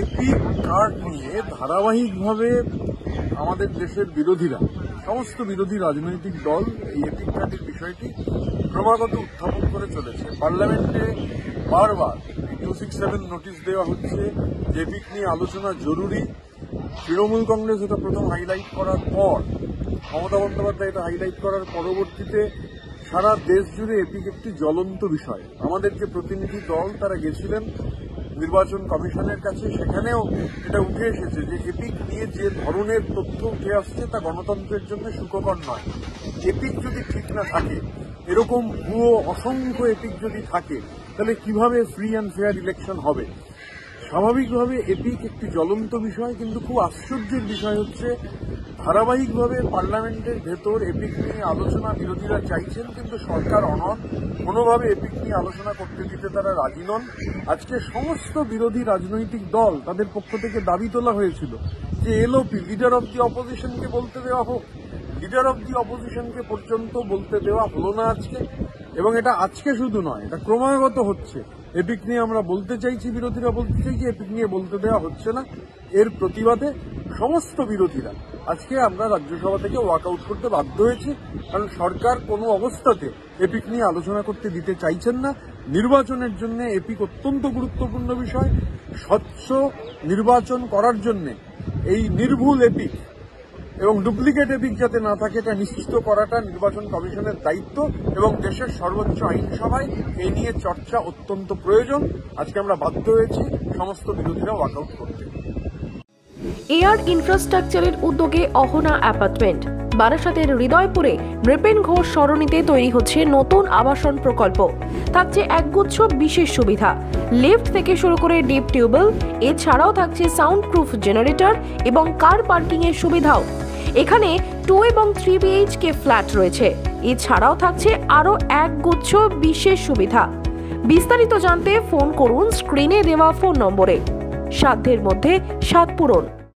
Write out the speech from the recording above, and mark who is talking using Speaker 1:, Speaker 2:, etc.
Speaker 1: Epic card নিয়ে ধারাবাহিকভাবে আমাদের দেশের বিরোধীরা, সমস্ত বিরোধী রাজনৈতিক দল এই এপিক কার্ডের বিষয়টি ক্রমাগত উত্থাপন করে চলেছে। পার্লামেন্টে বারবার 267 নোটিশ দেওয়া হচ্ছে যে এপিক নিয়ে আলোচনা জরুরি। তৃণমূল কংগ্রেস এটা প্রথম হাইলাইট করার পর, মমতা বন্দ্যোপাধ্যায় এটা হাইলাইট করার পরবর্তীতে সারা দেশ জুড়ে এপিক একটি জ্বলন্ত বিষয়। আমাদের যে প্রতিনিধি দল তারা গেছিলেন নির্বাচন কমিশনের কাছে, সেখানেও এটা উঠে এসেছে যে এপিক নিয়ে যে ধরনের তথ্য উঠে আসছে তা গণতন্ত্রের জন্য সুখকর নয়। এপিক যদি ঠিক না থাকে, এরকম ভুয়ো অসংখ্য এপিক যদি থাকে, তাহলে কিভাবে ফ্রি অ্যান্ড ফেয়ার ইলেকশন হবে? স্বাভাবিকভাবে এপিক একটি জ্বলন্ত বিষয়, কিন্তু খুব আশ্চর্যের বিষয় হচ্ছে ধারাবাহিকভাবে পার্লামেন্টের ভেতর এপিক নিয়ে আলোচনা বিরোধীরা চাইছেন, কিন্তু সরকার অনড়, কোনোভাবে এপিক নিয়ে আলোচনা করতে দিতে তারা রাজি নন। আজকে সমস্ত বিরোধী রাজনৈতিক দল তাদের পক্ষ থেকে দাবি তোলা হয়েছিল যে এলওপি, লিডার অব দি অপোজিশনকে বলতে দেওয়া হোক। লিডার অব দি অপোজিশনকে পর্যন্ত বলতে দেওয়া হলো না আজকে, এবং এটা আজকে শুধু নয়, এটা ক্রমাগত হচ্ছে। এপিক নিয়ে আমরা বলতে চাইছি, বিরোধীরা বলতে চাইছি, এপিক নিয়ে বলতে দেওয়া হচ্ছে না। এর প্রতিবাদে সমস্ত বিরোধীরা আজকে আমরা রাজ্যসভা থেকে ওয়াকআউট করতে বাধ্য হয়েছি, কারণ সরকার কোনো অবস্থাতে এপিক নিয়ে আলোচনা করতে দিতে চাইছেন না। নির্বাচনের জন্য এপিক অত্যন্ত গুরুত্বপূর্ণ বিষয়। স্বচ্ছ নির্বাচন করার জন্য এই নির্ভুল এপিক এবং ডুপ্লিকেট এপিক যাতে না থাকে এটা নিশ্চিত করাটা নির্বাচন কমিশনের দায়িত্ব, এবং দেশের সর্বোচ্চ আইনসভায় এই নিয়ে চর্চা অত্যন্ত প্রয়োজন। আজকে আমরা বাধ্য হয়েছি সমস্ত বিরোধীরা ওয়াকআউট করতে।
Speaker 2: এয়ার ইনফ্রাস্ট্রাকচারের উদ্যোগে অহনা অ্যাপার্টমেন্ট, বারাসাতের হৃদয়পুরে নৃপেন ঘোষ সরণিতে তৈরি হচ্ছে নতুন আবাসন প্রকল্প। থাকছে একগুচ্ছ বিশেষ সুবিধা, লিফট থেকে শুরু করে ডিপ টিউবওয়েল, এছাড়াও থাকছে সাউন্ড প্রুফ জেনারেটর এবং কার পার্কিং এর সুবিধাও। এখানে 2 এবং 3 BHK ফ্ল্যাট রয়েছে, এছাড়াও থাকছে আরও একগুচ্ছ বিশেষ সুবিধা। বিস্তারিত জানতে ফোন করুন স্ক্রিনে দেওয়া ফোন নম্বরে। সাধ্যের মধ্যে স্বাদ পূরণ।